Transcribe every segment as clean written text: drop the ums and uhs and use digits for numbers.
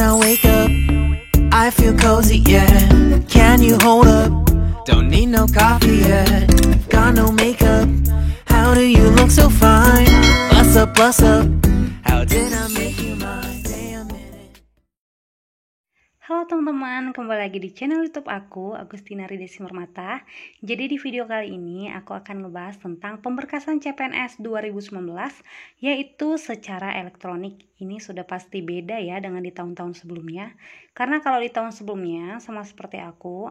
I wake up, I feel cozy, yeah. Can you hold up? Don't need no coffee yet. Got no makeup. How do you look so fine? Bust up, bust up. How did I make you mine? Stay a minute. Halo teman-teman, kembali lagi di channel YouTube aku, Agustina Ridesi Mermata. Jadi di video kali ini aku akan ngebahas tentang pemberkasan CPNS 2019, yaitu secara elektronik. Ini sudah pasti beda ya dengan di tahun-tahun sebelumnya. Karena kalau di tahun sebelumnya, sama seperti aku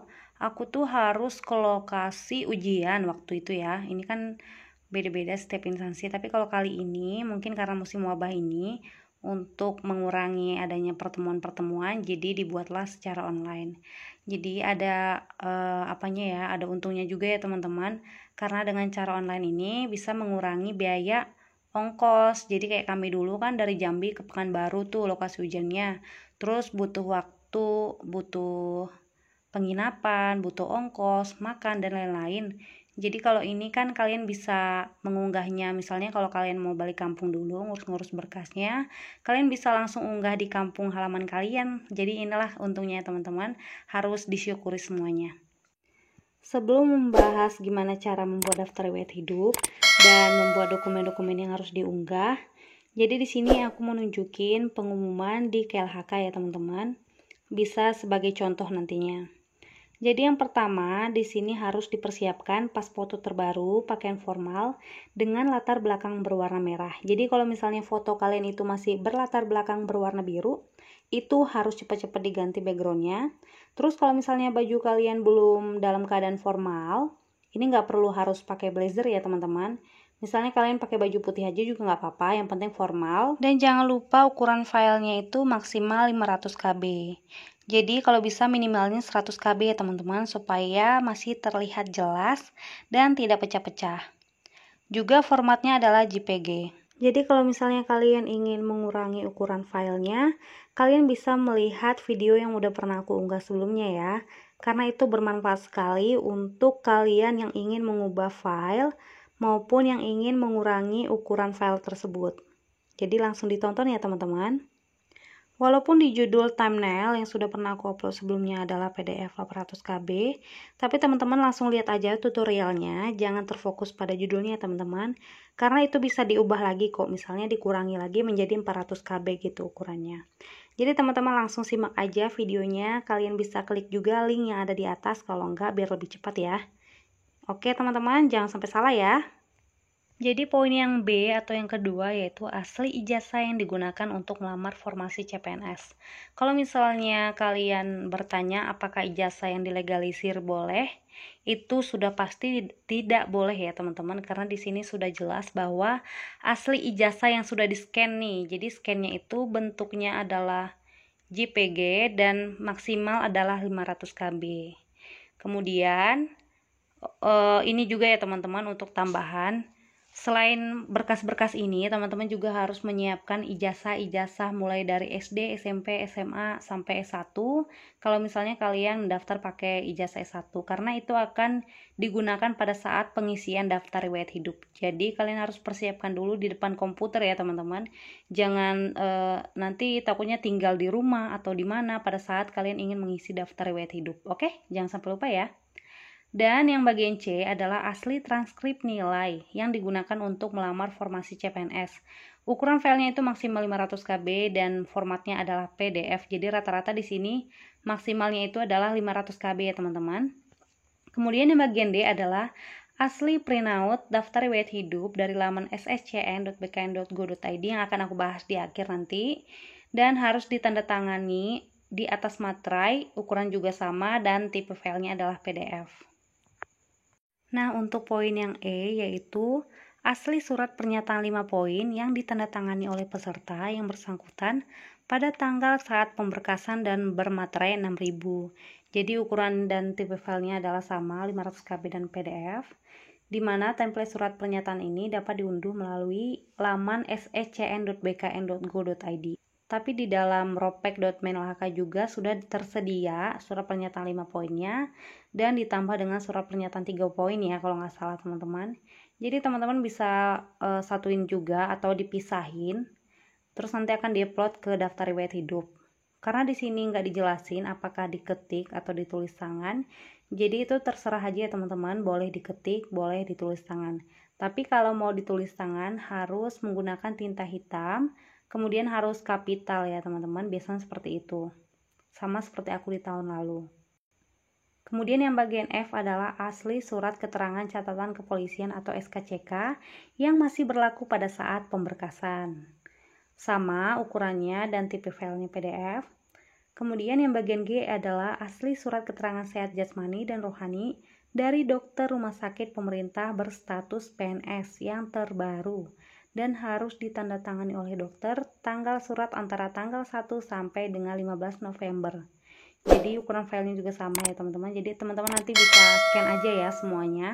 tuh harus ke lokasi ujian waktu itu ya. Ini kan beda-beda setiap instansi, tapi kalau kali ini mungkin karena musim wabah ini, untuk mengurangi adanya pertemuan-pertemuan, jadi dibuatlah secara online. Jadi ada ada untungnya juga ya teman-teman, karena dengan cara online ini bisa mengurangi biaya ongkos. Jadi kayak kami dulu kan dari Jambi ke Pekanbaru tuh lokasi ujiannya, terus butuh waktu, butuh penginapan, butuh ongkos, makan, dan lain-lain. Jadi kalau ini kan kalian bisa mengunggahnya, misalnya kalau kalian mau balik kampung dulu, ngurus-ngurus berkasnya, kalian bisa langsung unggah di kampung halaman kalian. Jadi inilah untungnya teman-teman, harus disyukuri semuanya. Sebelum membahas gimana cara membuat daftar riwayat hidup dan membuat dokumen-dokumen yang harus diunggah, jadi di sini aku mau nunjukin pengumuman di KLHK ya teman-teman. Bisa sebagai contoh nantinya. Jadi yang pertama, di sini harus dipersiapkan pas foto terbaru, pakaian formal, dengan latar belakang berwarna merah. Jadi kalau misalnya foto kalian itu masih berlatar belakang berwarna biru, itu harus cepat-cepat diganti backgroundnya. Terus kalau misalnya baju kalian belum dalam keadaan formal, ini nggak perlu harus pakai blazer ya teman-teman. Misalnya kalian pakai baju putih aja juga nggak apa-apa, yang penting formal. Dan jangan lupa ukuran filenya itu maksimal 500 KB. Jadi kalau bisa minimalnya 100 KB ya teman-teman, supaya masih terlihat jelas dan tidak pecah-pecah. Juga formatnya adalah JPG. Jadi kalau misalnya kalian ingin mengurangi ukuran filenya, kalian bisa melihat video yang udah pernah aku unggah sebelumnya ya. Karena itu bermanfaat sekali untuk kalian yang ingin mengubah file maupun yang ingin mengurangi ukuran file tersebut. Jadi langsung ditonton ya teman-teman. Walaupun di judul thumbnail yang sudah pernah aku upload sebelumnya adalah PDF 800 KB, tapi teman-teman langsung lihat aja tutorialnya, jangan terfokus pada judulnya teman-teman, karena itu bisa diubah lagi kok, misalnya dikurangi lagi menjadi 400 KB gitu ukurannya. Jadi teman-teman langsung simak aja videonya, kalian bisa klik juga link yang ada di atas kalau enggak biar lebih cepat ya. Oke teman-teman, jangan sampai salah ya. Jadi poin yang B atau yang kedua yaitu asli ijazah yang digunakan untuk melamar formasi CPNS. Kalau misalnya kalian bertanya apakah ijazah yang dilegalisir boleh, itu sudah pasti tidak boleh ya teman-teman, karena di sini sudah jelas bahwa asli ijazah yang sudah di-scan nih. Jadi scan-nya itu bentuknya adalah JPG dan maksimal adalah 500 KB. Kemudian ini juga ya teman-teman untuk tambahan. Selain berkas-berkas ini, teman-teman juga harus menyiapkan ijazah-ijazah mulai dari SD, SMP, SMA, sampai S1. Kalau misalnya kalian mendaftar pakai ijazah S1, karena itu akan digunakan pada saat pengisian daftar riwayat hidup. Jadi kalian harus persiapkan dulu di depan komputer ya teman-teman. Jangan nanti takutnya tinggal di rumah atau di mana pada saat kalian ingin mengisi daftar riwayat hidup. Oke, jangan sampai lupa ya. Dan yang bagian C adalah asli transkrip nilai yang digunakan untuk melamar formasi CPNS. Ukuran filenya itu maksimal 500 KB dan formatnya adalah PDF. Jadi rata-rata di sini maksimalnya itu adalah 500 KB ya teman-teman. Kemudian yang bagian D adalah asli printout daftar riwayat hidup dari laman sscn.bkn.go.id yang akan aku bahas di akhir nanti. Dan harus ditandatangani di atas materai, ukuran juga sama dan tipe filenya adalah PDF. Nah, untuk poin yang E yaitu asli surat pernyataan 5 poin yang ditandatangani oleh peserta yang bersangkutan pada tanggal saat pemberkasan dan bermaterai 6000. Jadi ukuran dan tipe filenya adalah sama, 500 KB dan PDF, di mana template surat pernyataan ini dapat diunduh melalui laman sscn.bkn.go.id. Tapi di dalam ropek.menlhk juga sudah tersedia surat pernyataan 5 poinnya dan ditambah dengan surat pernyataan 3 poin ya kalau nggak salah teman-teman. Jadi teman-teman bisa satuin juga atau dipisahin, terus nanti akan diupload ke daftar riwayat hidup. Karena di sini nggak dijelasin apakah diketik atau ditulis tangan, jadi itu terserah aja ya teman-teman, boleh diketik, boleh ditulis tangan. Tapi kalau mau ditulis tangan harus menggunakan tinta hitam, kemudian harus kapital ya teman-teman, biasanya seperti itu. Sama seperti aku di tahun lalu. Kemudian yang bagian F adalah asli surat keterangan catatan kepolisian atau SKCK yang masih berlaku pada saat pemberkasan. Sama ukurannya dan tipe filenya PDF. Kemudian yang bagian G adalah asli surat keterangan sehat jasmani dan rohani dari dokter rumah sakit pemerintah berstatus PNS yang terbaru dan harus ditandatangani oleh dokter tanggal surat antara tanggal 1 sampai dengan 15 November. Jadi ukuran filenya juga sama ya teman-teman. Jadi teman-teman nanti bisa scan aja ya semuanya.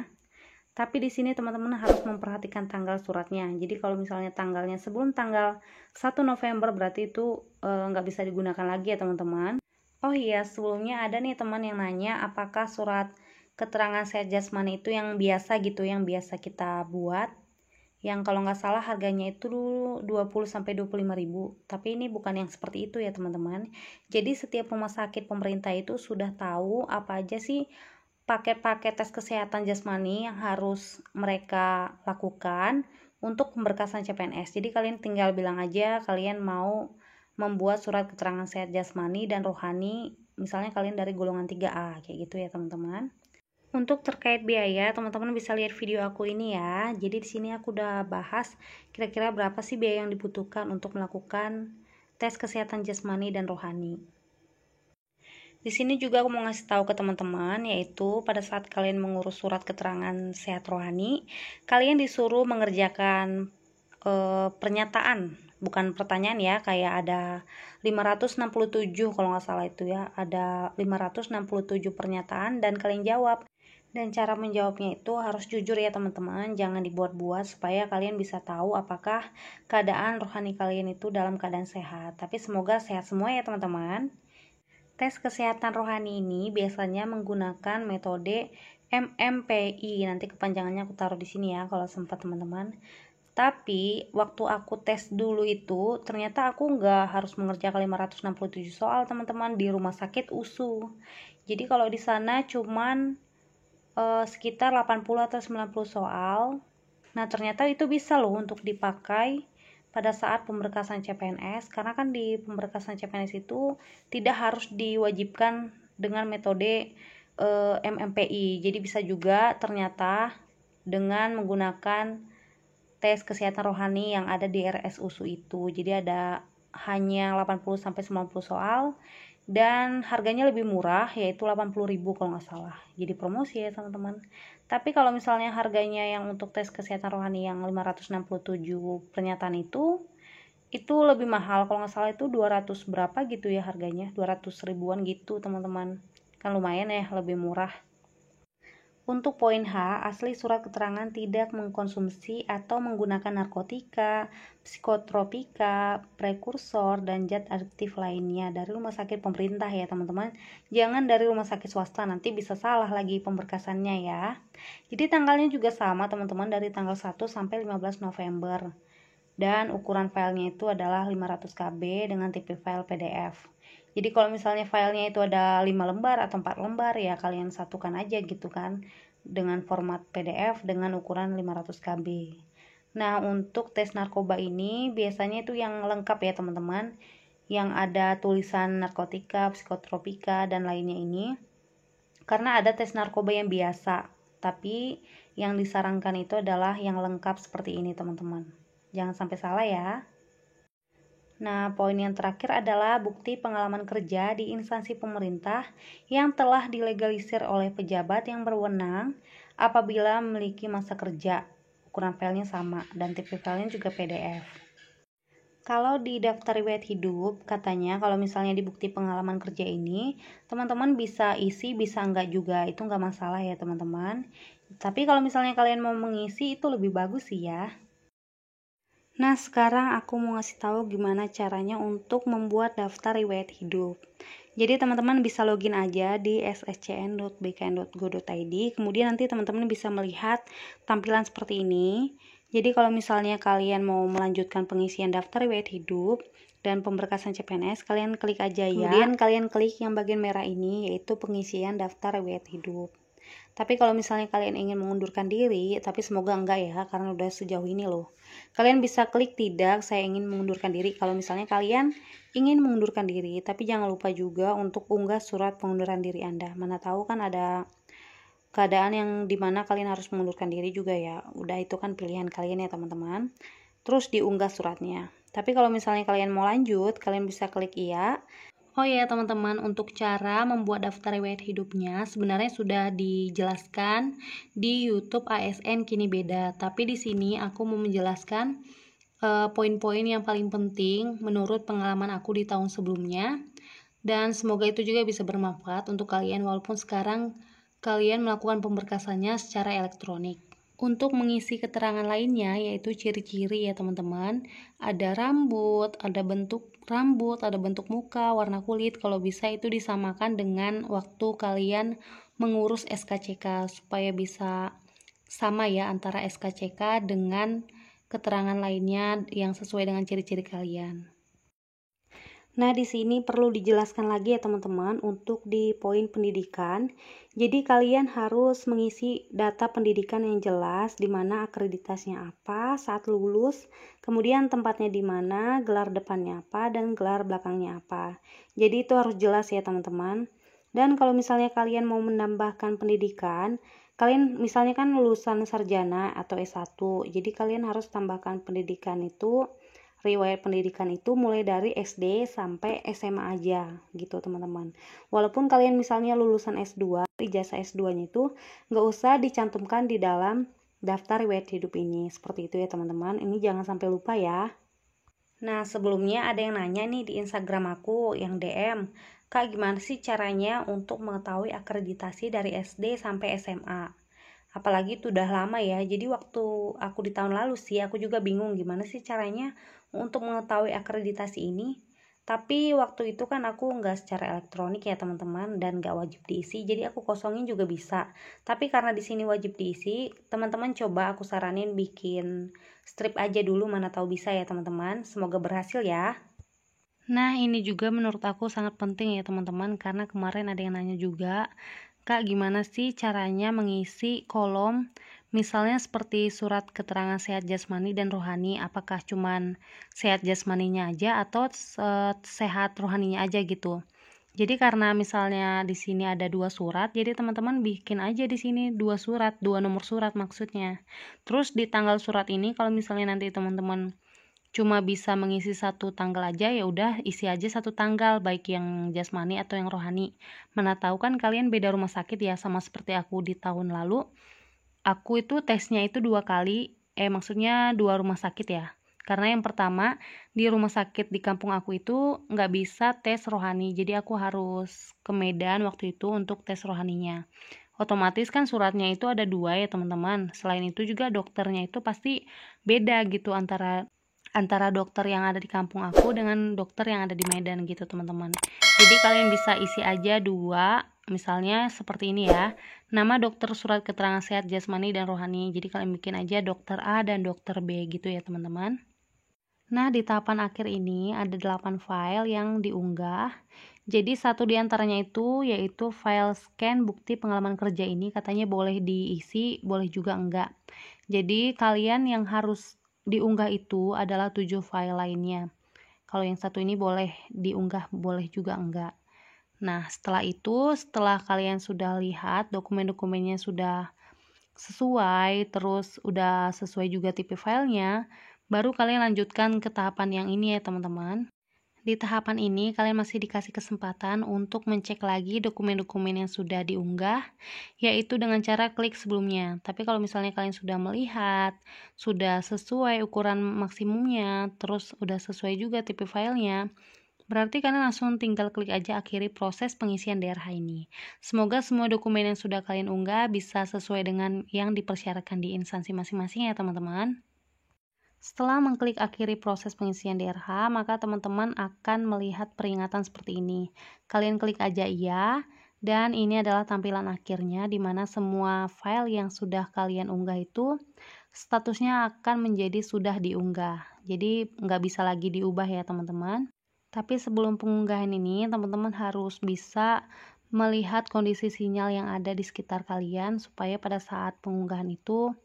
Tapi di sini teman-teman harus memperhatikan tanggal suratnya. Jadi kalau misalnya tanggalnya sebelum tanggal 1 November berarti itu nggak bisa digunakan lagi ya teman-teman. Oh iya, sebelumnya ada nih teman yang nanya apakah surat keterangan sehat jasmani itu yang biasa gitu, yang biasa kita buat. Yang kalau nggak salah harganya itu 20-25 ribu. Tapi ini bukan yang seperti itu ya teman-teman. Jadi setiap rumah sakit pemerintah itu sudah tahu apa aja sih paket-paket tes kesehatan jasmani yang harus mereka lakukan untuk pemberkasan CPNS. Jadi kalian tinggal bilang aja kalian mau membuat surat keterangan sehat jasmani dan rohani, misalnya kalian dari golongan 3A, kayak gitu ya teman-teman. Untuk terkait biaya, teman-teman bisa lihat video aku ini ya. Jadi di sini aku udah bahas kira-kira berapa sih biaya yang dibutuhkan untuk melakukan tes kesehatan jasmani dan rohani. Di sini juga aku mau ngasih tahu ke teman-teman, yaitu pada saat kalian mengurus surat keterangan sehat rohani, kalian disuruh mengerjakan pernyataan, bukan pertanyaan ya, kayak ada 567 kalau nggak salah itu ya, ada 567 pernyataan dan kalian jawab. Dan cara menjawabnya itu harus jujur ya teman-teman, jangan dibuat-buat supaya kalian bisa tahu apakah keadaan rohani kalian itu dalam keadaan sehat. Tapi semoga sehat semua ya teman-teman. Tes kesehatan rohani ini biasanya menggunakan metode MMPI. Nanti kepanjangannya aku taruh di sini ya kalau sempat teman-teman. Tapi waktu aku tes dulu itu ternyata aku nggak harus mengerjakan 567 soal teman-teman di rumah sakit USU. Jadi kalau di sana cuman sekitar 80 atau 90 soal. Nah ternyata itu bisa loh untuk dipakai pada saat pemberkasan CPNS, karena kan di pemberkasan CPNS itu tidak harus diwajibkan dengan metode MMPI. Jadi bisa juga ternyata dengan menggunakan tes kesehatan rohani yang ada di RS USU itu. Jadi ada hanya 80-90 soal dan harganya lebih murah, yaitu 80.000 kalau nggak salah. Jadi promosi ya teman-teman. Tapi kalau misalnya harganya yang untuk tes kesehatan rohani yang 567 pernyataan itu lebih mahal, kalau nggak salah itu 200 berapa gitu ya harganya, 200 ribuan gitu teman-teman. Kan lumayan ya, lebih murah. Untuk poin H, asli surat keterangan tidak mengkonsumsi atau menggunakan narkotika, psikotropika, prekursor, dan zat adiktif lainnya dari rumah sakit pemerintah ya teman-teman. Jangan dari rumah sakit swasta, nanti bisa salah lagi pemberkasannya ya. Jadi tanggalnya juga sama teman-teman, dari tanggal 1 sampai 15 November. Dan ukuran filenya itu adalah 500 KB dengan tipe file PDF. Jadi kalau misalnya filenya itu ada 5 lembar atau 4 lembar ya kalian satukan aja gitu kan dengan format PDF dengan ukuran 500 KB. Nah untuk tes narkoba ini biasanya itu yang lengkap ya teman-teman, yang ada tulisan narkotika, psikotropika dan lainnya ini. Karena ada tes narkoba yang biasa, tapi yang disarankan itu adalah yang lengkap seperti ini teman-teman. Jangan sampai salah ya. Nah, poin yang terakhir adalah bukti pengalaman kerja di instansi pemerintah yang telah dilegalisir oleh pejabat yang berwenang apabila memiliki masa kerja. Ukuran filenya sama dan tipe filenya juga PDF. Kalau di daftar riwayat hidup, katanya kalau misalnya di bukti pengalaman kerja ini, teman-teman bisa isi, bisa enggak juga, itu enggak masalah ya teman-teman. Tapi kalau misalnya kalian mau mengisi, itu lebih bagus sih ya. Nah, sekarang aku mau ngasih tahu gimana caranya untuk membuat daftar riwayat hidup. Jadi teman-teman bisa login aja di sscn.bkn.go.id. Kemudian nanti teman-teman bisa melihat tampilan seperti ini. Jadi kalau misalnya kalian mau melanjutkan pengisian daftar riwayat hidup dan pemberkasan CPNS, kalian klik aja ya. Kemudian kalian klik yang bagian merah ini, yaitu pengisian daftar riwayat hidup. Tapi kalau misalnya kalian ingin mengundurkan diri, tapi semoga enggak ya, karena udah sejauh ini loh. Kalian bisa klik tidak, saya ingin mengundurkan diri. Kalau misalnya kalian ingin mengundurkan diri, tapi jangan lupa juga untuk unggah surat pengunduran diri Anda. Mana tahu kan ada keadaan yang dimana kalian harus mengundurkan diri juga ya. Udah, itu kan pilihan kalian ya teman-teman. Terus diunggah suratnya. Tapi kalau misalnya kalian mau lanjut, kalian bisa klik iya. Oh ya teman-teman, untuk cara membuat daftar riwayat hidupnya sebenarnya sudah dijelaskan di YouTube ASN Kini Beda. Tapi di sini aku mau menjelaskan poin-poin yang paling penting menurut pengalaman aku di tahun sebelumnya. Dan semoga itu juga bisa bermanfaat untuk kalian walaupun sekarang kalian melakukan pemberkasannya secara elektronik. Untuk mengisi keterangan lainnya, yaitu ciri-ciri ya teman-teman, ada rambut, ada bentuk rambut, ada bentuk muka, warna kulit, kalau bisa itu disamakan dengan waktu kalian mengurus SKCK supaya bisa sama ya antara SKCK dengan keterangan lainnya yang sesuai dengan ciri-ciri kalian. Nah, di sini perlu dijelaskan lagi ya teman-teman untuk di poin pendidikan. Jadi kalian harus mengisi data pendidikan yang jelas, di mana akreditasinya apa saat lulus, kemudian tempatnya di mana, gelar depannya apa, dan gelar belakangnya apa. Jadi itu harus jelas ya teman-teman. Dan kalau misalnya kalian mau menambahkan pendidikan, kalian misalnya kan lulusan sarjana atau S1, jadi kalian harus tambahkan pendidikan itu, riwayat pendidikan itu mulai dari SD sampai SMA aja gitu teman-teman. Walaupun kalian misalnya lulusan S2, ijazah S2 nya itu nggak usah dicantumkan di dalam daftar riwayat hidup ini. Seperti itu ya teman-teman, ini jangan sampai lupa ya. Nah, sebelumnya ada yang nanya nih di Instagram aku, yang DM, Kak gimana sih caranya untuk mengetahui akreditasi dari SD sampai SMA? Apalagi itu udah lama ya, jadi waktu aku di tahun lalu sih aku juga bingung gimana sih caranya untuk mengetahui akreditasi ini. Tapi waktu itu kan aku nggak secara elektronik ya teman-teman, dan nggak wajib diisi, jadi aku kosongin juga bisa. Tapi karena di sini wajib diisi, teman-teman coba aku saranin bikin strip aja dulu, mana tahu bisa ya teman-teman. Semoga berhasil ya. Nah, ini juga menurut aku sangat penting ya teman-teman, karena kemarin ada yang nanya juga, Kak gimana sih caranya mengisi kolom misalnya seperti surat keterangan sehat jasmani dan rohani, apakah cuman sehat jasmaninya aja atau sehat rohaninya aja gitu. Jadi karena misalnya di sini ada 2 surat, jadi teman-teman bikin aja di sini 2 surat, 2 nomor surat maksudnya. Terus di tanggal surat ini kalau misalnya nanti teman-teman cuma bisa mengisi 1 tanggal aja, ya udah isi aja 1 tanggal, baik yang jasmani atau yang rohani. Mana tahu kan kalian beda rumah sakit ya, sama seperti aku di tahun lalu. Aku itu tesnya itu 2 kali, maksudnya 2 rumah sakit ya. Karena yang pertama di rumah sakit di kampung aku itu nggak bisa tes rohani, jadi aku harus ke Medan waktu itu untuk tes rohaninya. Otomatis kan suratnya itu ada 2 ya teman-teman. Selain itu juga dokternya itu pasti beda gitu antara dokter yang ada di kampung aku dengan dokter yang ada di Medan gitu teman-teman. Jadi kalian bisa isi aja 2, misalnya seperti ini ya, nama dokter surat keterangan sehat jasmani dan rohani. Jadi kalian bikin aja dokter A dan dokter B gitu ya teman-teman. Nah, di tahapan akhir ini ada 8 file yang diunggah. Jadi 1 diantaranya itu yaitu file scan bukti pengalaman kerja, ini katanya boleh diisi, boleh juga enggak. Jadi kalian yang harus diunggah itu adalah 7 file lainnya. Kalau yang 1 ini boleh diunggah, boleh juga enggak. Nah, setelah itu, setelah kalian sudah lihat dokumen-dokumennya sudah sesuai, terus udah sesuai juga tipe filenya, baru kalian lanjutkan ke tahapan yang ini ya teman-teman. Di tahapan ini kalian masih dikasih kesempatan untuk mencek lagi dokumen-dokumen yang sudah diunggah, yaitu dengan cara klik sebelumnya. Tapi kalau misalnya kalian sudah melihat, sudah sesuai ukuran maksimumnya, terus udah sesuai juga tipe filenya, berarti kalian langsung tinggal klik aja akhiri proses pengisian DRH ini. Semoga semua dokumen yang sudah kalian unggah bisa sesuai dengan yang dipersyaratkan di instansi masing-masing ya teman-teman. Setelah mengklik akhiri proses pengisian DRH, maka teman-teman akan melihat peringatan seperti ini. Kalian klik aja iya, dan ini adalah tampilan akhirnya di mana semua file yang sudah kalian unggah itu statusnya akan menjadi sudah diunggah. Jadi nggak bisa lagi diubah ya teman-teman. Tapi sebelum pengunggahan ini, teman-teman harus bisa melihat kondisi sinyal yang ada di sekitar kalian supaya pada saat pengunggahan itu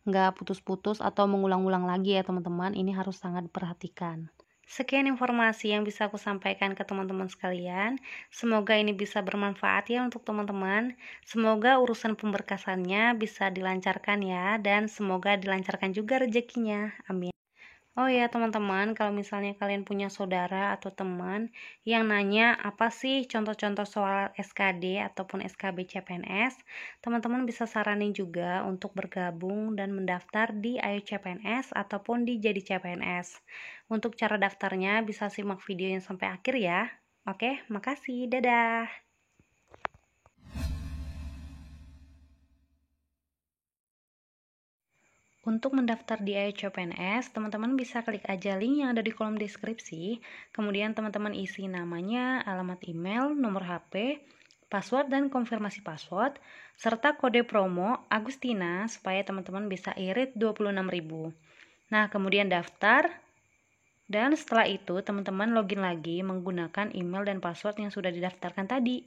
nggak putus-putus atau mengulang-ulang lagi ya teman-teman. Ini harus sangat diperhatikan. Sekian informasi yang bisa aku sampaikan ke teman-teman sekalian. Semoga ini bisa bermanfaat ya untuk teman-teman. Semoga urusan pemberkasannya bisa dilancarkan ya, dan semoga dilancarkan juga rezekinya. Amin. Oh ya teman-teman, kalau misalnya kalian punya saudara atau teman yang nanya apa sih contoh-contoh soal SKD ataupun SKB CPNS, teman-teman bisa saranin juga untuk bergabung dan mendaftar di Ayo CPNS ataupun di Jadi CPNS. Untuk cara daftarnya bisa simak videonya sampai akhir ya. Oke, makasih, dadah. Untuk mendaftar di Ayo CPNS, teman-teman bisa klik aja link yang ada di kolom deskripsi, kemudian teman-teman isi namanya, alamat email, nomor HP, password dan konfirmasi password, serta kode promo Agustina supaya teman-teman bisa irit 26.000. Nah, kemudian daftar, dan setelah itu teman-teman login lagi menggunakan email dan password yang sudah didaftarkan tadi.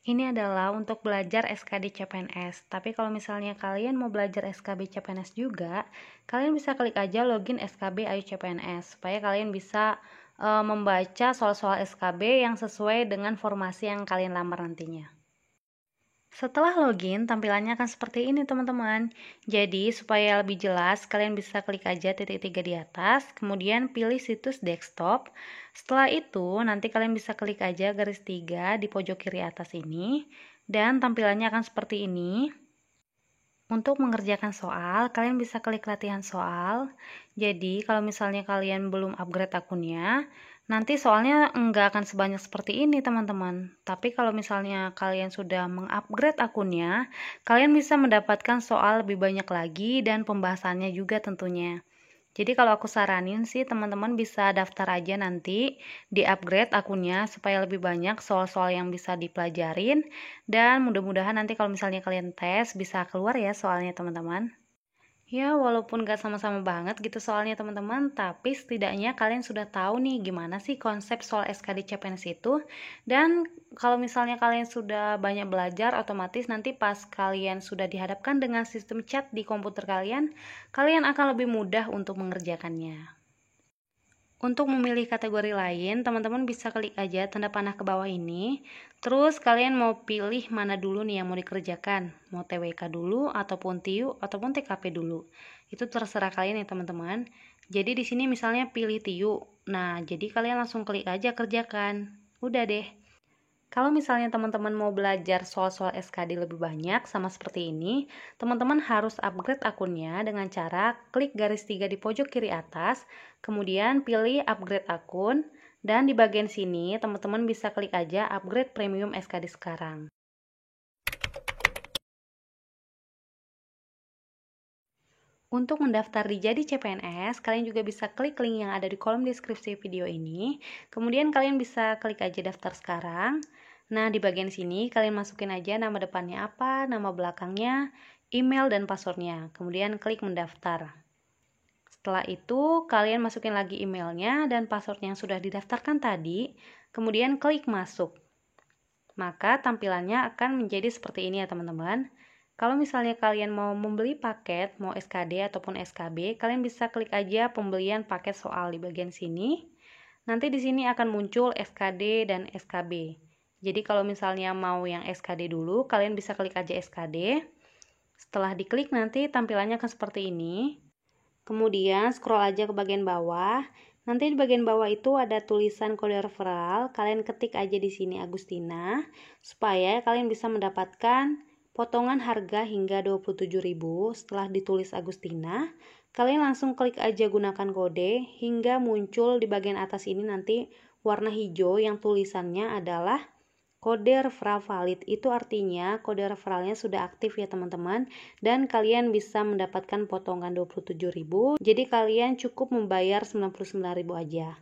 Ini adalah untuk belajar SKD CPNS. Tapi kalau misalnya kalian mau belajar SKB CPNS juga, kalian bisa klik aja login SKB Ayo CPNS supaya kalian bisa membaca soal-soal SKB yang sesuai dengan formasi yang kalian lamar nantinya. Setelah login, tampilannya akan seperti ini teman-teman. Jadi, supaya lebih jelas, kalian bisa klik aja titik 3 di atas, kemudian pilih situs desktop. Setelah itu, nanti kalian bisa klik aja garis 3 di pojok kiri atas ini, dan tampilannya akan seperti ini. Untuk mengerjakan soal, kalian bisa klik latihan soal. Jadi, kalau misalnya kalian belum upgrade akunnya, nanti soalnya nggak akan sebanyak seperti ini teman-teman. Tapi kalau misalnya kalian sudah mengupgrade akunnya, kalian bisa mendapatkan soal lebih banyak lagi dan pembahasannya juga tentunya. Jadi kalau aku saranin sih teman-teman bisa daftar aja nanti, di-upgrade akunnya supaya lebih banyak soal-soal yang bisa dipelajarin, dan mudah-mudahan nanti kalau misalnya kalian tes bisa keluar ya soalnya teman-teman. Ya, walaupun gak sama-sama banget gitu soalnya teman-teman, tapi setidaknya kalian sudah tahu nih gimana sih konsep soal SKD CPNS itu. Dan kalau misalnya kalian sudah banyak belajar, otomatis nanti pas kalian sudah dihadapkan dengan sistem chat di komputer kalian, kalian akan lebih mudah untuk mengerjakannya. Untuk memilih kategori lain, teman-teman bisa klik aja tanda panah ke bawah ini. Terus kalian mau pilih mana dulu nih yang mau dikerjakan. Mau TWK dulu, ataupun TIU, ataupun TKP dulu. Itu terserah kalian ya teman-teman. Jadi di sini misalnya pilih TIU. Nah, jadi kalian langsung klik aja kerjakan. Udah deh. Kalau misalnya teman-teman mau belajar soal-soal SKD lebih banyak sama seperti ini, teman-teman harus upgrade akunnya dengan cara klik garis 3 di pojok kiri atas, kemudian pilih upgrade akun, dan di bagian sini teman-teman bisa klik aja upgrade premium SKD sekarang. Untuk mendaftar di Jadi CPNS, kalian juga bisa klik link yang ada di kolom deskripsi video ini. Kemudian kalian bisa klik aja daftar sekarang. Nah, di bagian sini kalian masukin aja nama depannya apa, nama belakangnya, email dan passwordnya. Kemudian klik mendaftar. Setelah itu, kalian masukin lagi emailnya dan password yang sudah didaftarkan tadi. Kemudian klik masuk. Maka tampilannya akan menjadi seperti ini ya teman-teman. Kalau misalnya kalian mau membeli paket, mau SKD ataupun SKB, kalian bisa klik aja pembelian paket soal di bagian sini. Nanti di sini akan muncul SKD dan SKB. Jadi kalau misalnya mau yang SKD dulu, kalian bisa klik aja SKD. Setelah diklik nanti tampilannya akan seperti ini. Kemudian scroll aja ke bagian bawah. Nanti di bagian bawah itu ada tulisan kode referral. Kalian ketik aja di sini Agustina supaya kalian bisa mendapatkan potongan harga hingga 27.000. Setelah ditulis Agustina, kalian langsung klik aja gunakan kode hingga muncul di bagian atas ini nanti warna hijau yang tulisannya adalah kode referral valid. Itu artinya kode referralnya sudah aktif ya teman-teman, dan kalian bisa mendapatkan potongan 27.000. Jadi kalian cukup membayar 99.000 aja.